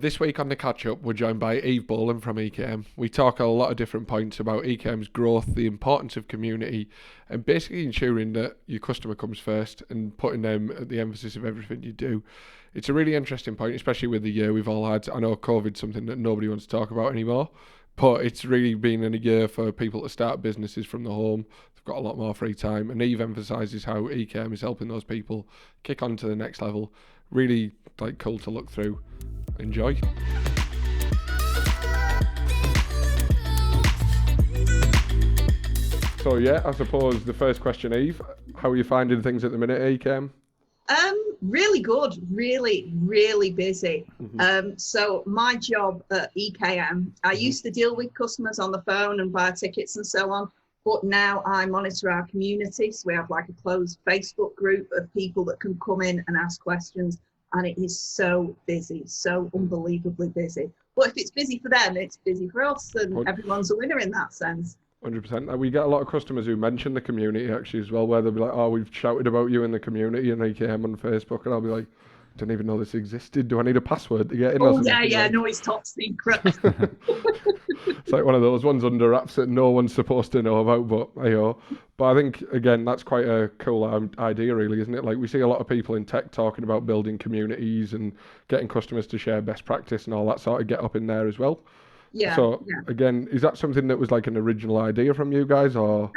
This week on the catch up, we're joined by Bolan from EKM. We talk a lot of different points about EKM's growth, the importance of community, and basically ensuring that your customer comes first and putting them at the emphasis of everything you do. It's a really interesting point, especially with the year we've all had. I know COVID's something that nobody wants to talk about anymore, but it's really been in a year for people to start businesses from the home. They've got a lot more free time, and Eve emphasises how EKM is helping those people kick on to the next level. Really cool to look through. Enjoy. So yeah, I suppose the first question, Eve, how are you finding things at the minute, EKM? Really good, really busy. So my job at EKM, I used to deal with customers on the phone and buy tickets and so on, but now I monitor our community. So we have like a closed Facebook group of people that can come in and ask questions, and it is so busy, so unbelievably busy. But if it's busy for them, it's busy for us, and everyone's a winner in that sense. 100%. We get a lot of customers who mention the community actually as well, where they'll be like, oh, we've shouted about you in the community and EKM on Facebook, and I'll be like, I didn't even know this existed. Do I need a password to get in? Oh, yeah, no, it's top secret. It's like one of those ones under wraps that no one's supposed to know about, but I think, again, that's quite a cool idea, really, isn't it? Like, we see a lot of people in tech talking about building communities and getting customers to share best practice and all that sort of get up in there as well. Yeah. So, again, is that something that was like an original idea from you guys, or?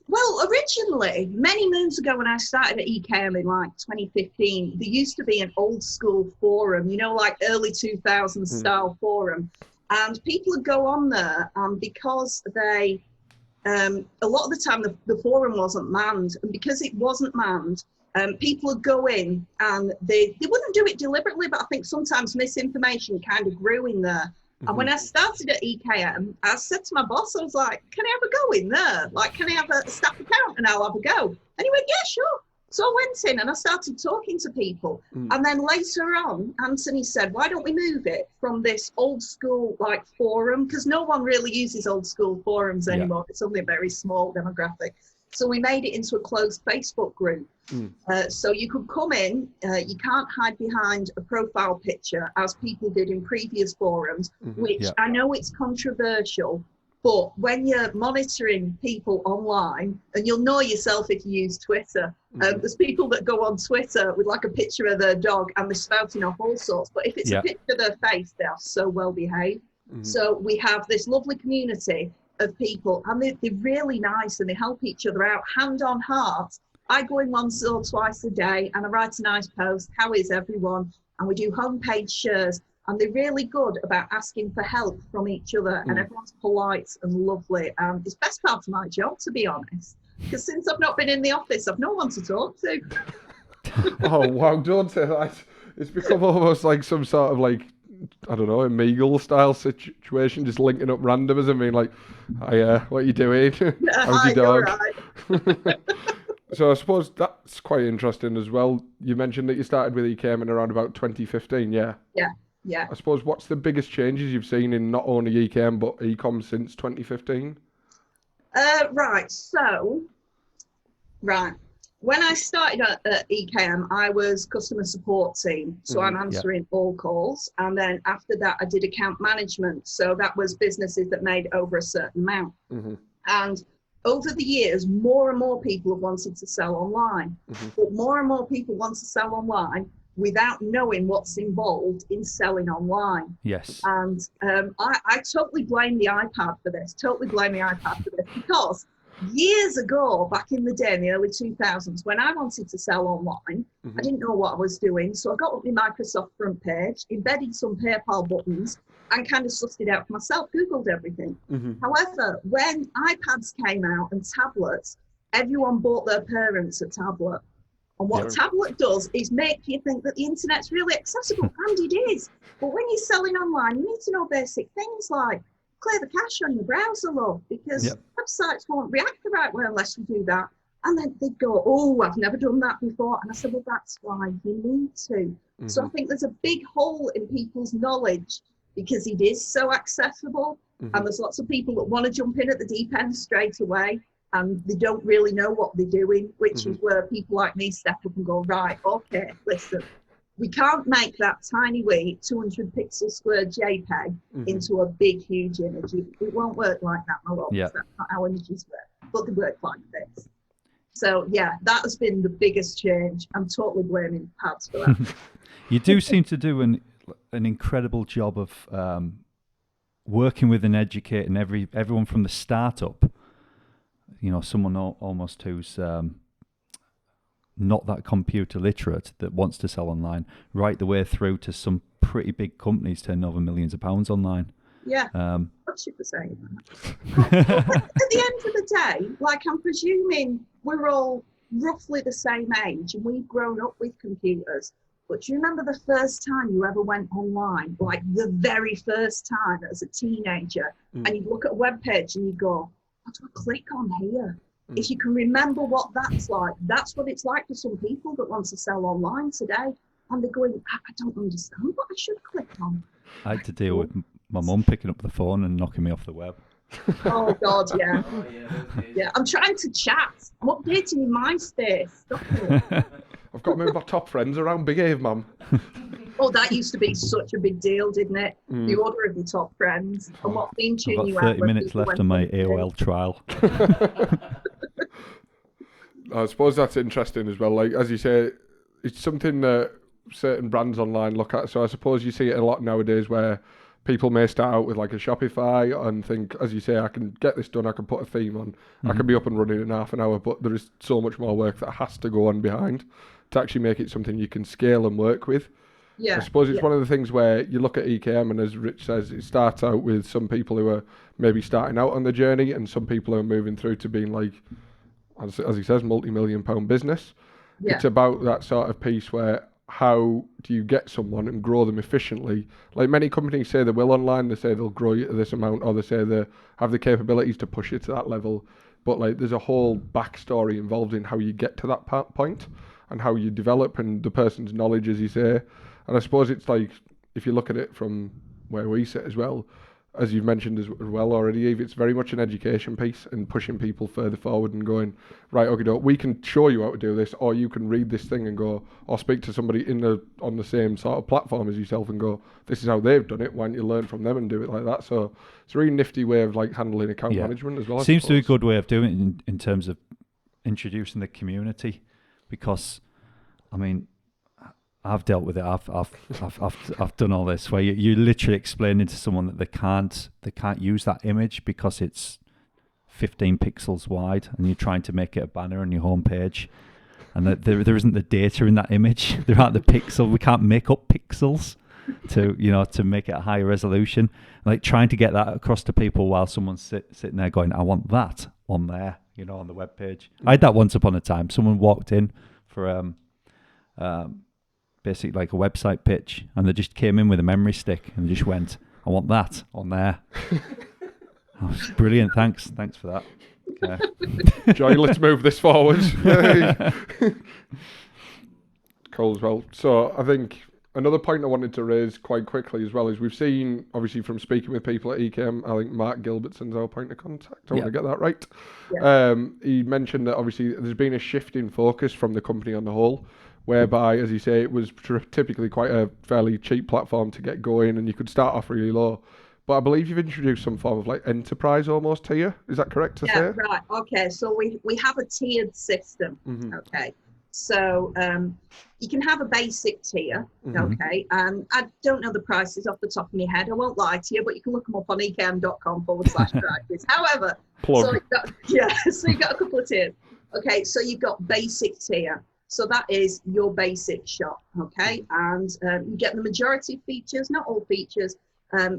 Well, originally, many moons ago when I started at EKM in like 2015, there used to be an old school forum, like early 2000s style forum. And people would go on there because they, a lot of the time the forum wasn't manned. And because it wasn't manned, people would go in and they wouldn't do it deliberately, but I think sometimes misinformation kind of grew in there. And when I started at EKM, I said to my boss, I was like, can I have a go in there? Like, can I have a staff account and I'll have a go? And he went, yeah, sure. So I went in and I started talking to people. And then later on, Anthony said, why don't we move it from this old school like forum? Because no one really uses old school forums anymore. It's only a very small demographic. So we made it into a closed Facebook group. So you could come in, you can't hide behind a profile picture as people did in previous forums, which I know it's controversial, but when you're monitoring people online, and you'll know yourself if you use Twitter, there's people that go on Twitter with like a picture of their dog and they're spouting off all sorts, but if it's a picture of their face, they are so well behaved. So we have this lovely community of people, and they're really nice and they help each other out, hand on heart. I go in once or twice a day and I write a nice post, how is everyone? And we do homepage shares, and they're really good about asking for help from each other, and everyone's polite and lovely. It's the best part of my job, to be honest, because since I've not been in the office, I've no one to talk to. Oh, wow, don't say that. It's become almost like some sort of like, I don't know, a Meagle style situation, just linking up randomers and being like, hi, what are you doing? How's your dog? Right. So I suppose that's quite interesting as well. You mentioned that you started with EKM in around about 2015, yeah? Yeah. I suppose what's the biggest changes you've seen in not only EKM but ecom since 2015? Right. When I started at EKM, I was customer support team. So I'm answering all calls. And then after that, I did account management. So that was businesses that made over a certain amount. And over the years, more and more people have wanted to sell online. But more and more people want to sell online without knowing what's involved in selling online. Yes. And I totally blame the iPad for this, because years ago, back in the day, in the early 2000s, when I wanted to sell online, I didn't know what I was doing. So I got up my Microsoft front page, embedded some PayPal buttons, and kind of sussed it out for myself, Googled everything. However, when iPads came out and tablets, everyone bought their parents a tablet. And what a tablet does is make you think that the internet's really accessible, and it is. But when you're selling online, you need to know basic things like clear the cache on your browser, love, because websites won't react the right way unless you do that. And then they'd go, oh, I've never done that before. And I said, well, that's why you need to. So I think there's a big hole in people's knowledge because it is so accessible. And there's lots of people that want to jump in at the deep end straight away, and they don't really know what they're doing, which is where people like me step up and go, right, okay, listen, we can't make that tiny wee 200 pixel square JPEG into a big, huge image. It won't work like that, my love. That's not how images work. But they work like this. So, yeah, that has been the biggest change. I'm totally blaming Pads for that. You do seem to do an incredible job of working with and educating everyone from the startup. You know, someone almost who's not that computer literate that wants to sell online, right the way through to some pretty big companies turning over millions of pounds online. Yeah, what you were saying. At the end of the day, like, I'm presuming we're all roughly the same age and we've grown up with computers. But do you remember the first time you ever went online, like the very first time as a teenager, and you look at a web page and you go, what do I click on here? If you can remember what that's like, that's what it's like for some people that want to sell online today. And they're going, I don't understand what I should click on. I had to deal with my mum picking up the phone and knocking me off the web. Oh, God, yeah. Yeah, I'm trying to chat. I'm updating in MySpace. Stop it. I've got to move my top friends around. Behave, mum. Oh, that used to be such a big deal, didn't it? The order of your top friends and what theme tune you I've got 30 minutes left on my AOL trial. I suppose that's interesting as well. Like, as you say, it's something that certain brands online look at. So I suppose you see it a lot nowadays where people may start out with like a Shopify and think, as you say, I can get this done, I can put a theme on, I can be up and running in half an hour, but there is so much more work that has to go on behind to actually make it something you can scale and work with. Yeah. I suppose it's one of the things where you look at EKM, and as Rich says, it starts out with some people who are maybe starting out on the journey and some people who are moving through to being like, as he says, multi-million-pound business. Yeah. It's about that sort of piece where how do you get someone and grow them efficiently? Like many companies say they will online, they say they'll grow you to this amount, or they say they have the capabilities to push it to that level. But like there's a whole backstory involved in how you get to that point and how you develop and the person's knowledge, as you say. And I suppose it's like, if you look at it from where we sit as well, as you've mentioned as well already, Eve, it's very much an education piece and pushing people further forward and going, right, okay, we can show you how to do this, or you can read this thing and go, or speak to somebody on the same sort of platform as yourself and go, this is how they've done it, why don't you learn from them and do it like that? So it's a really nifty way of like handling account management as well. Seems to be a good way of doing it in terms of introducing the community, because, I mean, I've dealt with it. I've done all this where you literally explaining to someone that they can't use that image because it's 15 pixels wide, and you're trying to make it a banner on your homepage, and that there isn't the data in that image. There aren't the pixels. We can't make up pixels to make it a higher resolution. Like trying to get that across to people while someone's sitting there going, I want that on there, on the web page. I had that once upon a time. Someone walked in for basically like a website pitch, and they just came in with a memory stick and just went, I want that on there. Oh, brilliant, thanks for that. Okay. Joy, let's move this forward. Cool as well. So I think another point I wanted to raise quite quickly as well is we've seen, obviously from speaking with people at EKM, I think Mark Gilbertson's our point of contact. I want to get that right. Yeah. He mentioned that obviously there's been a shift in focus from the company on the whole, whereby, as you say, it was typically quite a fairly cheap platform to get going and you could start off really low. But I believe you've introduced some form of like enterprise almost tier. Is that correct to say? Yeah, right. Okay, so we have a tiered system. Okay, so you can have a basic tier. Okay, and I don't know the prices off the top of my head. I won't lie to you, but you can look them up on ekm.com/prices. However, so you've got a couple of tiers. Okay, so you've got basic tier. So that is your basic shop, okay? And you get the majority of features, not all features.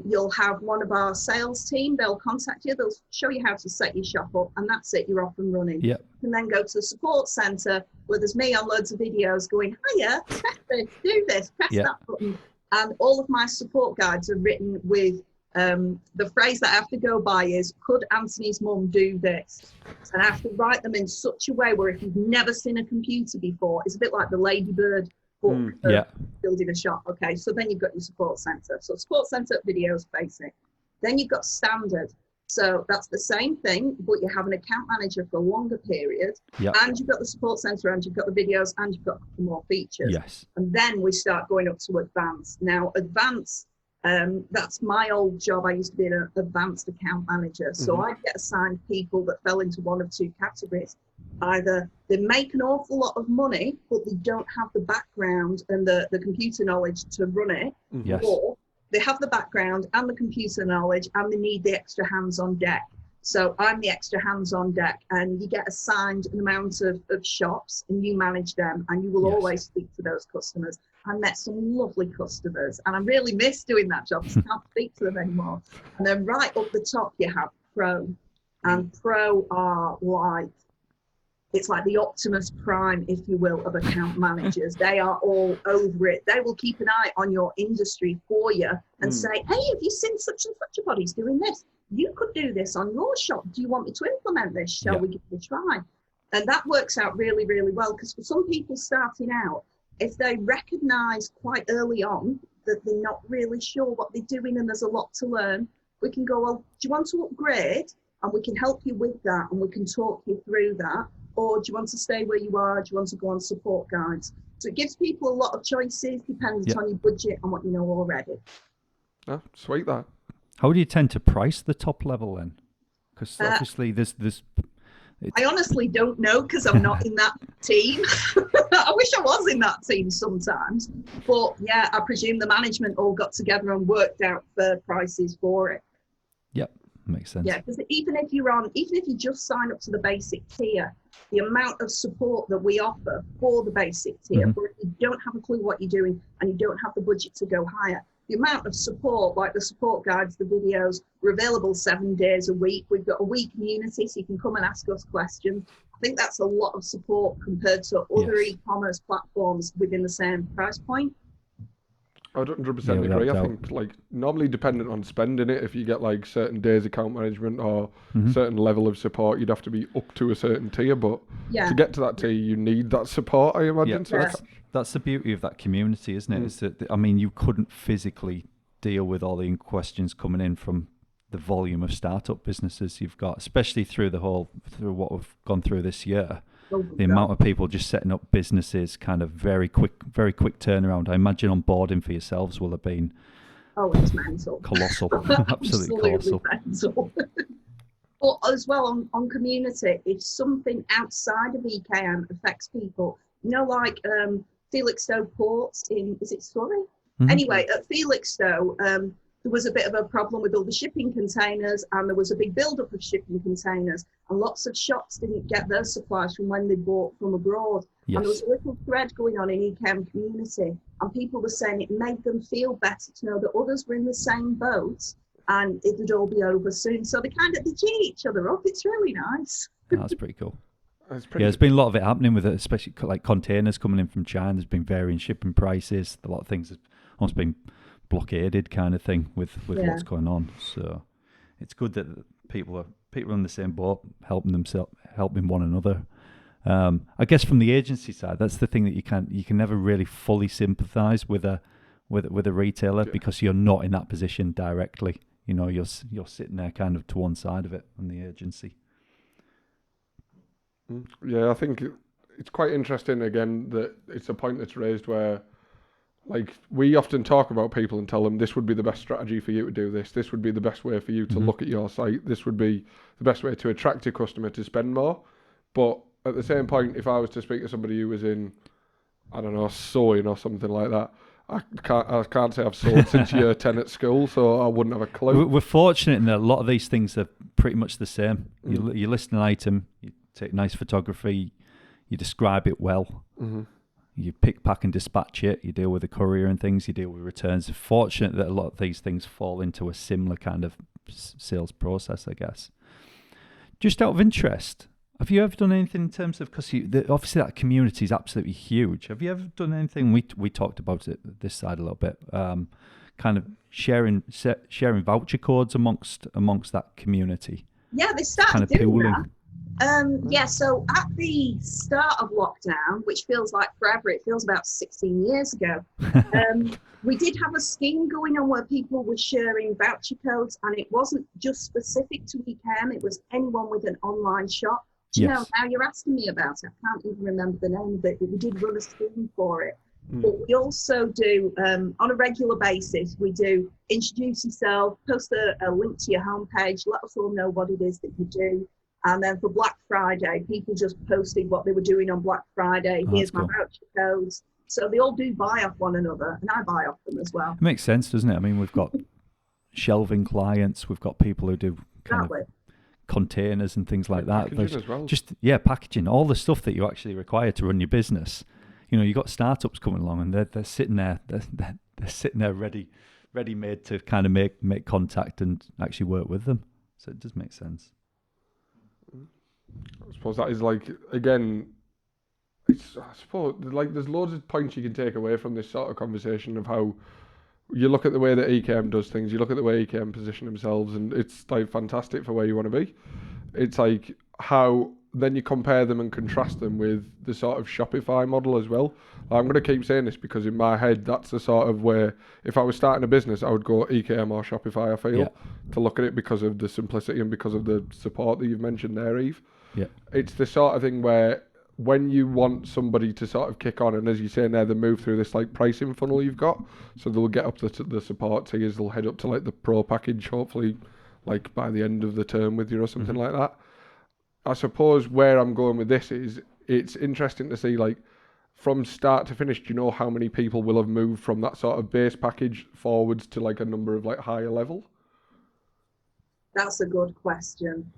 You'll have one of our sales team, they'll contact you, they'll show you how to set your shop up, and that's it, you're off and running. Yep. You can then go to the support centre where there's me on loads of videos going, hiya, press this, do this, press that button. And all of my support guides are written with the phrase that I have to go by is, could Anthony's mum do this? And I have to write them in such a way where if you've never seen a computer before, it's a bit like the Ladybird book building a shop. Okay, so then you've got your support center. So support center videos basic. Then you've got standard. So that's the same thing, but you have an account manager for a longer period, and you've got the support center, and you've got the videos, and you've got more features. Yes. And then we start going up to advanced. Now, advanced, that's my old job. I used to be an advanced account manager. So I'd get assigned people that fell into one of two categories. Either they make an awful lot of money, but they don't have the background and the computer knowledge to run it, Yes. or they have the background and the computer knowledge and they need the extra hands on deck. So I'm the extra hands on deck, and you get assigned an amount of shops and you manage them, and you will always speak to those customers. I met some lovely customers and I really miss doing that job because I can't speak to them anymore. And then right up the top you have Pro, and Pro are like, it's like the Optimus Prime, if you will, of account managers. They are all over it. They will keep an eye on your industry for you and say, hey, have you seen such and such a body's doing this? You could do this on your shop. Do you want me to implement this? Shall we give it a try? And that works out really, really well, because for some people starting out, if they recognize quite early on that they're not really sure what they're doing and there's a lot to learn, we can go, well, do you want to upgrade? And we can help you with that, and we can talk you through that. Or do you want to stay where you are? Do you want to go on support guides? So it gives people a lot of choices depending on your budget and what you know already. Oh, sweet that. How do you tend to price the top level then? Because obviously there's I honestly don't know, because I'm not in that team. I wish I was in that team sometimes. But yeah, I presume the management all got together and worked out fair prices for it. Yep, makes sense. Yeah, because even if you just sign up to the basic tier, the amount of support that we offer for the basic tier, but if you don't have a clue what you're doing and you don't have the budget to go higher, the amount of support, like the support guides, the videos, we're available 7 days a week. We've got a wee community, so you can come and ask us questions. I think that's a lot of support compared to other e-commerce platforms within the same price point. I would 100% agree. I think like normally dependent on spending it, if you get like certain days account management or certain level of support, you'd have to be up to a certain tier. But to get to that tier, you need that support, I imagine. Yeah. So that's the beauty of that community, isn't it? Is that, I mean, you couldn't physically deal with all the questions coming in from the volume of startup businesses you've got, especially through what we've gone through this year. The amount of people just setting up businesses, kind of very quick turnaround. I imagine onboarding for yourselves will have been it's mental. Colossal. Absolutely colossal. Mental. But as well on community, if something outside of EKM affects people, like Felixstowe ports is it Surrey? Anyway, at Felixstowe, there was a bit of a problem with all the shipping containers, and there was a big build-up of shipping containers, and lots of shops didn't get their supplies from when they bought from abroad. Yes. And there was a little thread going on in EKM community, and people were saying it made them feel better to know that others were in the same boat and it would all be over soon. So they cheer each other up. It's really nice. That's pretty cool. There's been a lot of it happening with it, especially like containers coming in from China. There's been varying shipping prices. A lot of things have almost been blockaded, kind of thing, with what's going on. So it's good that people are in the same boat, helping one another. I guess from the agency side, that's the thing that you can never really fully sympathise with a retailer because you're not in that position directly. You're sitting there kind of to one side of it on the agency. Yeah, I think it's quite interesting again that it's a point that's raised where, like, we often talk about people and tell them this would be the best strategy for you to do this. This would be the best way for you to look at your site. This would be the best way to attract a customer to spend more. But at the same point, if I was to speak to somebody who was in, I don't know, sewing or something like that, I can't say I've sold since year 10 at school, so I wouldn't have a clue. We're fortunate in that a lot of these things are pretty much the same. You list an item, you take nice photography, you describe it well. You pick, pack and dispatch it, you deal with the courier and things, you deal with returns. It's fortunate that a lot of these things fall into a similar kind of sales process, I guess. Just out of interest, have you ever done anything in terms of, because obviously that community is absolutely huge, have you ever done anything, we talked about it this side a little bit, kind of sharing voucher codes amongst that community? Yeah, they started kind of doing pooling. that. Yeah, so at the start of lockdown, which feels like forever, it feels about 16 years ago, we did have a scheme going on where people were sharing voucher codes, and it wasn't just specific to EKM, it was anyone with an online shop. Do you know, Yes. now you're asking me about it, I can't even remember the name of it, but we did run a scheme for it. But we also do, on a regular basis, we do introduce yourself, post a link to your homepage, let us all know what it is that you do. And then for Black Friday, people just posted what they were doing on Black Friday. Oh, that's Here's my cool. voucher codes. So they all do buy off one another, and I buy off them as well. It makes sense, doesn't it? I mean, we've got shelving clients, we've got people who do kind of Exactly. containers and things like that. Packaging as well. Just packaging, all the stuff that you actually require to run your business. You know, you've got startups coming along, and they're sitting there, they're sitting there ready made to kind of make contact and actually work with them. So it does make sense. I suppose that is like, again, it's, I suppose like there's loads of points you can take away from this sort of conversation of how you look at the way that EKM does things, you look at the way EKM position themselves, and it's like fantastic for where you want to be. It's like how then you compare them and contrast them with the sort of Shopify model as well. I'm going to keep saying this because in my head that's the sort of where if I was starting a business I would go EKM or Shopify, I feel, to look at it because of the simplicity and because of the support that you've mentioned there, Eve. Yeah. It's the sort of thing where when you want somebody to sort of kick on, and as you say there, they move through this like pricing funnel you've got, so they'll get up to the support tiers, they'll head up to like the pro package, hopefully, like by the end of the term with you or something like that. I suppose where I'm going with this is it's interesting to see like from start to finish, do you know how many people will have moved from that sort of base package forwards to like a number of like higher level? That's a good question.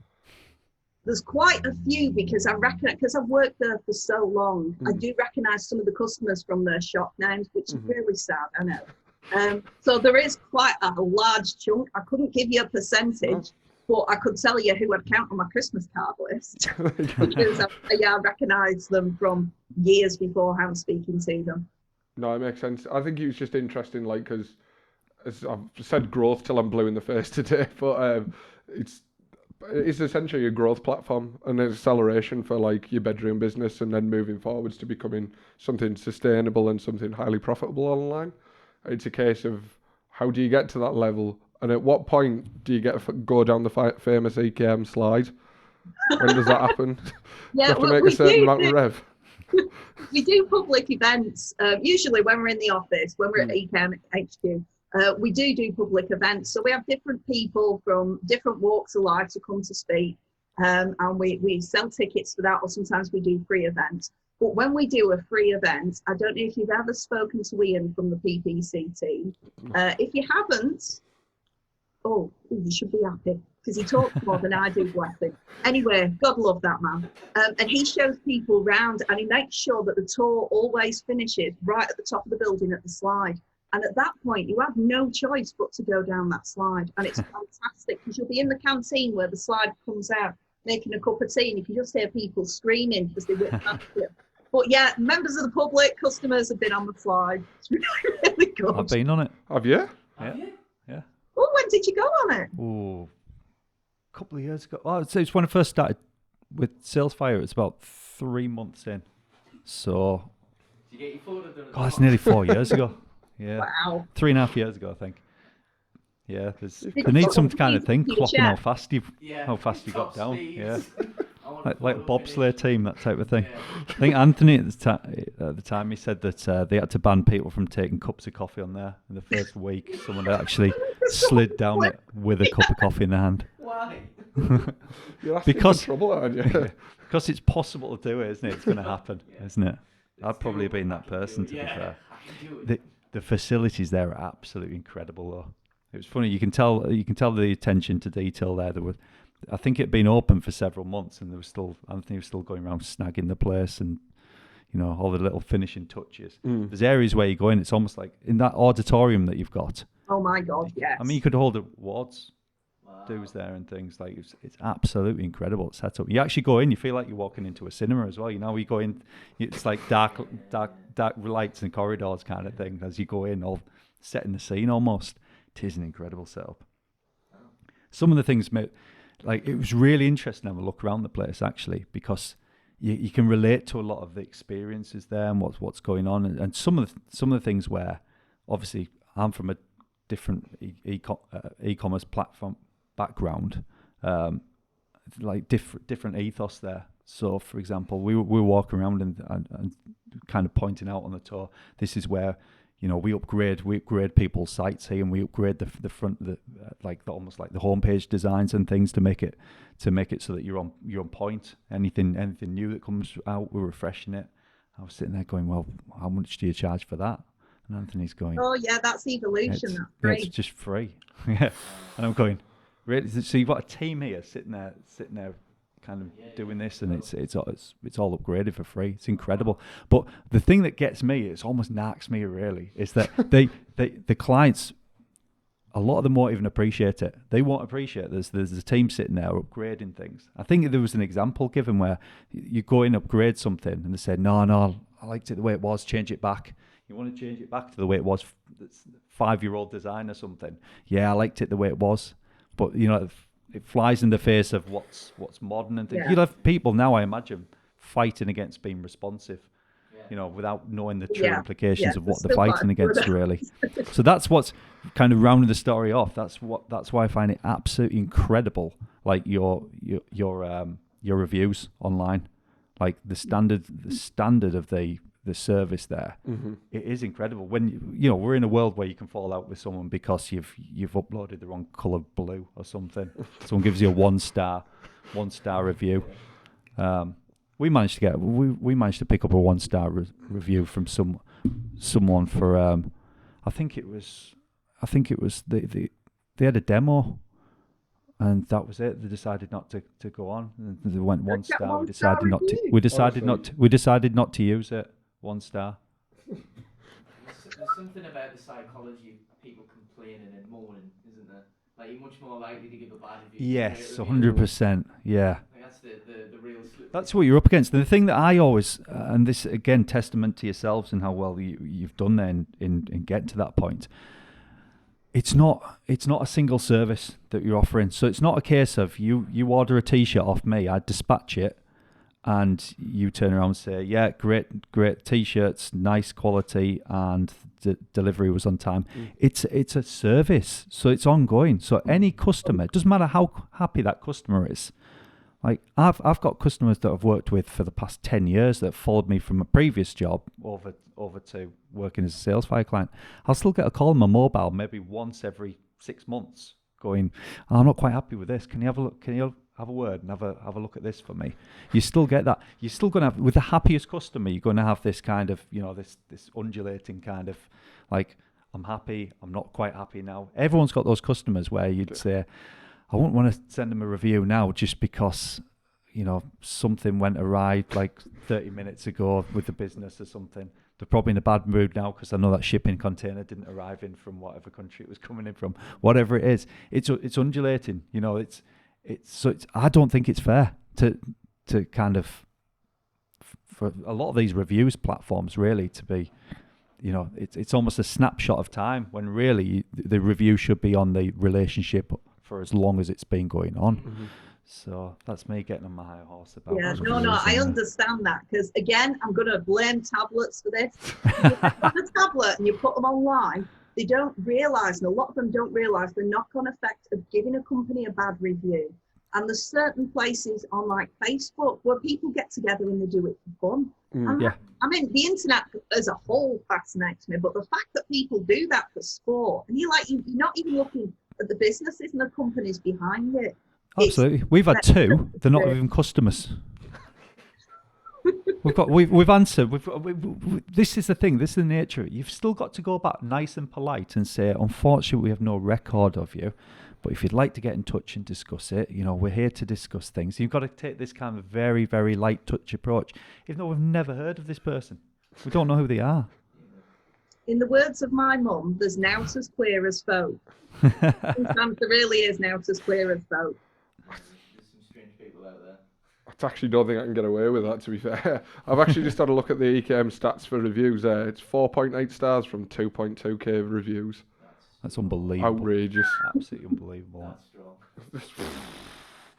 There's quite a few because I reckon because I've worked there for so long, I do recognise some of the customers from their shop names, which is really sad, I know. So there is quite a large chunk. I couldn't give you a percentage, but I could tell you who I'd count on my Christmas card list because I recognise them from years beforehand speaking to them. No, it makes sense. I think it was just interesting, like, because as I've said growth till I'm blue in the face today, but it's essentially a growth platform and an acceleration for like your bedroom business and then moving forwards to becoming something sustainable and something highly profitable online. It's a case of how do you get to that level and at what point do you go down the famous EKM slide? When does that happen? Yeah, you have to make a certain amount of rev. We do public events, usually when we're in the office, when we're at EKM HQ. We do public events. So we have different people from different walks of life to come to speak. And we sell tickets for that, or sometimes we do free events. But when we do a free event, I don't know if you've ever spoken to Ian from the PPC team. If you haven't, you should be happy because he talks more than I do, bless him. Anyway, God love that man. And he shows people around and he makes sure that the tour always finishes right at the top of the building at the slide. And at that point, you have no choice but to go down that slide. And it's fantastic because you'll be in the canteen where the slide comes out, making a cup of tea, and you can just hear people screaming because they whip past you. But yeah, members of the public, customers have been on the slide. It's really, really good. I've been on it. Have you? Yeah. Oh, when did you go on it? Oh, a couple of years ago. Oh, I'd say it's when I first started with Salesfire. It's about 3 months in. So, Did you get your photo done? God, it's nearly 4 years ago. Yeah. Wow. 3.5 years ago, I think. Yeah, Did they need you some put kind of thing, your clocking check? how fast you got Top down. speeds. Yeah, I want a like photo bobsleigh finish. team, that type of thing. Yeah. I think Anthony at the time he said that they had to ban people from taking cups of coffee on there in the first week. Someone had actually slid down it with a cup of coffee in their hand. Why? You're asking Because- for trouble, aren't you? Because it's possible to do it, isn't it? It's going to happen, isn't it? I'd probably have been that person, to be fair. I can do it. The facilities there are absolutely incredible, though. It was funny. You can tell the attention to detail there. I think it had been open for several months, and Anthony was still going around snagging the place, and all the little finishing touches. There's areas where you go in. It's almost like in that auditorium that you've got. Oh my God, yes. I mean, you could hold awards dues there and things like it's absolutely incredible setup. You actually go in, you feel like you're walking into a cinema as well. We go in, it's like dark lights and corridors kind of thing as you go in, all setting the scene almost. It is an incredible setup. Some of the things, like it was really interesting to have a look around the place actually, because you can relate to a lot of the experiences there and what's going on, and some of the things where obviously I'm from a different e-commerce platform background, like different ethos there. So for example, we were walking around and kind of pointing out on the tour, this is where, you know, we upgrade people's sites here, and we upgrade the front, almost like the homepage designs and things to make it so that you're on point. Anything new that comes out, we're refreshing it. I was sitting there going, well, how much do you charge for that? And Anthony's going, Oh yeah, that's evolution. That's free. It's just free. Yeah. And I'm going, really? So you've got a team here sitting there kind of doing this, and it's all upgraded for free. It's incredible. But the thing that gets me, it's almost narks me really, is that the clients, a lot of them won't even appreciate it. They won't appreciate there's a team sitting there upgrading things. I think there was an example given where you go in, upgrade something, and they said, no, I liked it the way it was, change it back. You want to change it back to the way it was, 5-year-old design or something. Yeah, I liked it the way it was. But, you know, it flies in the face of what's modern and things. Yeah. You'll have people now, I imagine, fighting against being responsive, you know, without knowing the true implications of what they're fighting against, really. So that's what's kind of rounding the story off. That's why I find it absolutely incredible, like your reviews online, like the standard of the service there. Mm-hmm. It is incredible. When you know, we're in a world where you can fall out with someone because you've uploaded the wrong colour blue or something. Someone gives you a one star review. We managed to pick up a 1-star review from someone for I think it was they had a demo, and that was it. They decided not to go on. They went 1 star. We decided not to use it. 1 star. There's something about the psychology of people complaining and moaning, isn't there? Like, you're much more likely to give a bad review. Yes, 100%. Yeah. Like, that's the real slip. That's what you're up against. And the thing that I always, and this again, testament to yourselves and how well you've done there in getting to that point. It's not a single service that you're offering. So it's not a case of you order a T-shirt off me, I dispatch it, and you turn around and say, yeah, great T-shirts, nice quality, and the delivery was on time. It's a service, so it's ongoing. So any customer, it doesn't matter how happy that customer is. Like I've got customers that I've worked with for the past 10 years that followed me from a previous job over to working as a sales fire client. I'll still get a call on my mobile maybe once every 6 months going, oh, I'm not quite happy with this. Can you have a look? Can you have a word and have a look at this for me? You still get that. You're still going to have, with the happiest customer, you're going to have this kind of, you know, this undulating kind of like, I'm happy, I'm not quite happy now. Everyone's got those customers where you'd say, I wouldn't want to send them a review now just because, you know, something went awry like 30 minutes ago with the business or something. They're probably in a bad mood now because I know that shipping container didn't arrive in from whatever country it was coming in from. Whatever it is, it's undulating. You know, I don't think it's fair to kind of for a lot of these reviews platforms really to be, you know, it's almost a snapshot of time when really the review should be on the relationship for as long as it's been going on. Mm-hmm. So that's me getting on my high horse about. Yeah, no, I understand that, because again, I'm going to blame tablets for this. You have a tablet and you put them online, they don't realise, and a lot of them don't realise the knock-on effect of giving a company a bad review. And there's certain places on like Facebook where people get together and they do it for fun. I mean, the internet as a whole fascinates me, but the fact that people do that for sport, and you're not even looking at the businesses and the companies behind it. Absolutely. We've had 2. They're not even customers. We've answered. This is the thing. This is the nature. You've still got to go back nice and polite and say, unfortunately, we have no record of you. But if you'd like to get in touch and discuss it, you know, we're here to discuss things. You've got to take this kind of very, very light touch approach. Even though we've never heard of this person, we don't know who they are. In the words of my mum, there's nought as queer as folk. Sometimes there really is nought as queer as folk. There's some strange people out there. I actually don't think I can get away with that, to be fair. I've actually just had a look at the EKM stats for reviews. It's 4.8 stars from 2.2k reviews. That's unbelievable. Outrageous. Absolutely unbelievable. That's strong.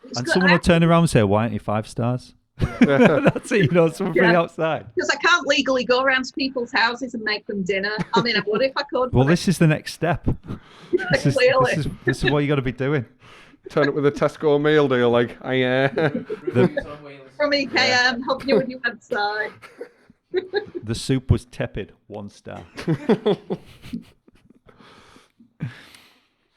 It's And good. someone will turn around and say, "Why aren't you 5 stars?" That's it, something outside. Because I can't legally go around to people's houses and make them dinner. I mean, I would if I could. Well, this is the next step. This is what you got to be doing. Turn up with a Tesco meal deal, like, from EKM, helping you with your website. The soup was tepid, 1 star.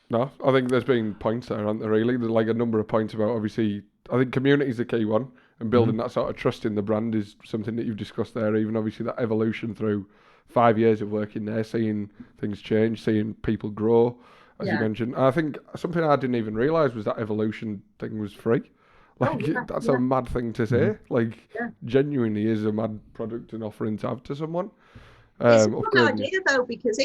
No, I think there's been points there, aren't there, really? There's like a number of points about, obviously, I think community is the key one, and building that sort of trust in the brand is something that you've discussed there, even obviously that evolution through 5 years of working there, seeing things change, seeing people grow, as you mentioned. And I think something I didn't even realise was that evolution thing was free. Like, that's a mad thing to say. Like, genuinely is a mad product and offering to have to someone. It's a good idea, though, because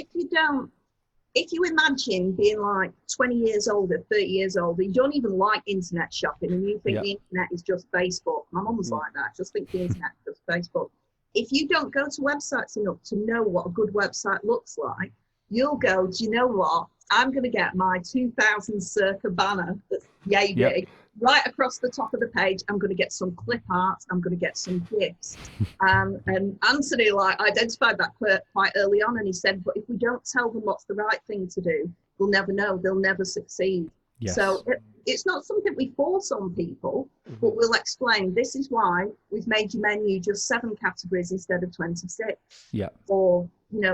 if you imagine being like 20 years older, 30 years older, you don't even like internet shopping and you think the internet is just Facebook. My mum was like that. Just think the internet is just Facebook. If you don't go to websites enough to know what a good website looks like, you'll go, do you know what? I'm going to get my 2000 circa banner that's yay big. Right across the top of the page, I'm going to get some clip art. I'm going to get some GIFs. And Anthony identified that quite early on, and he said, "But if we don't tell them what's the right thing to do, they'll never know. They'll never succeed." Yes. So it's not something we force on people, but we'll explain. This is why we've made your menu just 7 categories instead of 26. Yeah. Or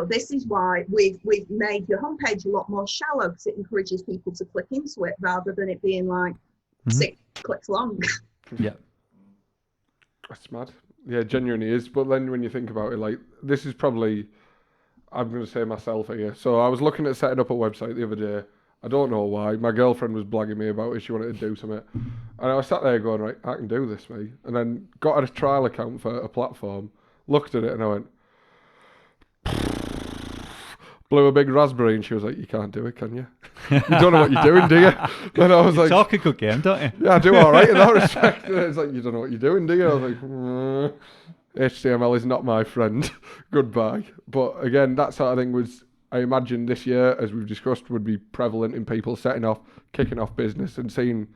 this is why we've made your homepage a lot more shallow because it encourages people to click into it rather than it being like 6 clicks long. Yeah. That's mad. Yeah, genuinely is. But then when you think about it, like, this is probably, I'm going to say myself here. So I was looking at setting up a website the other day. I don't know why. My girlfriend was blagging me about it. She wanted to do something. And I was sat there going, right, I can do this, mate. And then got a trial account for a platform, looked at it and I went, blew a big raspberry, and she was like, "You can't do it, can you? You don't know what you're doing, do you?" And I was like, "Talk a good game, don't you?" Yeah, I do all right in that respect. And it's like, "You don't know what you're doing, do you?" I was like, HTML is not my friend. Goodbye. But again, that sort of thing was, I imagine this year, as we've discussed, would be prevalent in people kicking off business and seeing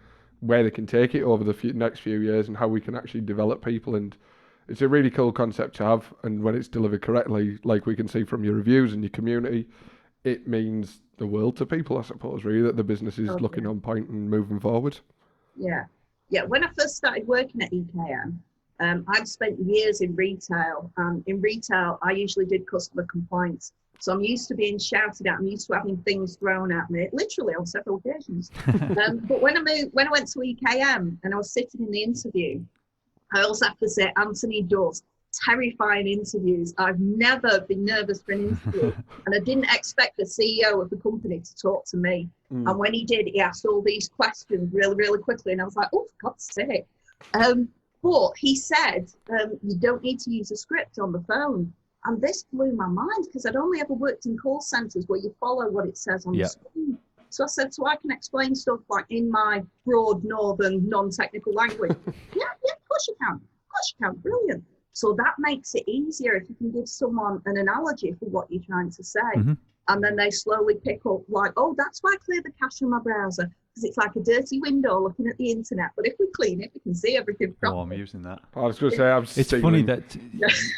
where they can take it over the next few years and how we can actually develop people. And it's a really cool concept to have, and when it's delivered correctly, like we can see from your reviews and your community, it means the world to people, I suppose, really, that the business is looking on point and moving forward. Yeah. When I first started working at EKM, I'd spent years in retail. In retail, I usually did customer complaints. So I'm used to being shouted at. I'm used to having things thrown at me, literally on several occasions. But when I went to EKM and I was sitting in the interview, I also have to say, Anthony does terrifying interviews. I've never been nervous for an interview, and I didn't expect the CEO of the company to talk to me. And when he did, he asked all these questions really, really quickly, and I was like, "Oh, for God's sake!" But he said, "You don't need to use a script on the phone," and this blew my mind because I'd only ever worked in call centres where you follow what it says on the screen. So I said, "So I can explain stuff like in my broad northern non-technical language." Yeah, of course you can. Of course you can. Brilliant. So that makes it easier if you can give someone an analogy for what you're trying to say. And then they slowly pick up like, "Oh, that's why I clear the cache on my browser, because it's like a dirty window looking at the internet. But if we clean it, we can see everything properly." Oh, I'm using that. I was going to say, it's funny that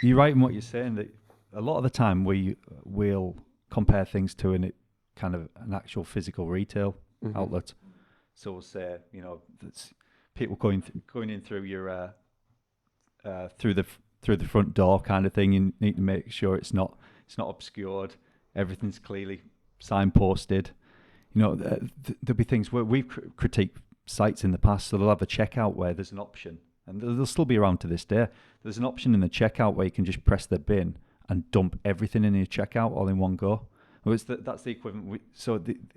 you're right in what you're saying, that a lot of the time we'll compare things to kind of an actual physical retail outlet. So we'll say, that's people going in through your through the front door kind of thing. You need to make sure it's not obscured. Everything's clearly signposted. There'll be things where we've critiqued sites in the past. So they'll have a checkout where there's an option, and they'll still be around to this day. There's an option in the checkout where you can just press the bin and dump everything in your checkout all in one go. That's the equivalent.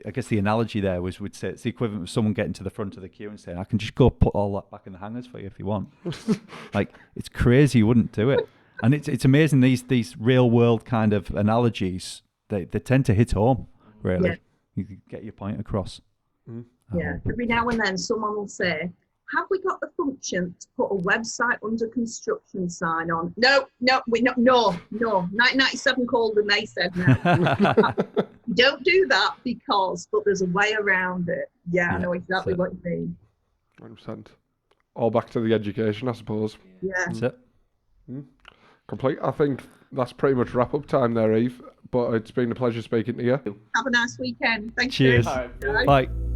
I guess the analogy there would say it's the equivalent of someone getting to the front of the queue and saying, "I can just go put all that back in the hangers for you if you want." Like, it's crazy you wouldn't do it. And it's amazing, these real world kind of analogies, they tend to hit home, really. Yeah. You can get your point across. Yeah, every now and then someone will say, "Have we got the function to put a website under construction sign on?" No. 1997 called and they said no. Don't do that but there's a way around it. Yeah, I know exactly what you mean. 100%. All back to the education, I suppose. Yeah. That's it. Complete. I think that's pretty much wrap up time there, Eve. But it's been a pleasure speaking to you. Have a nice weekend. Thank Cheers. you. All right, Bye.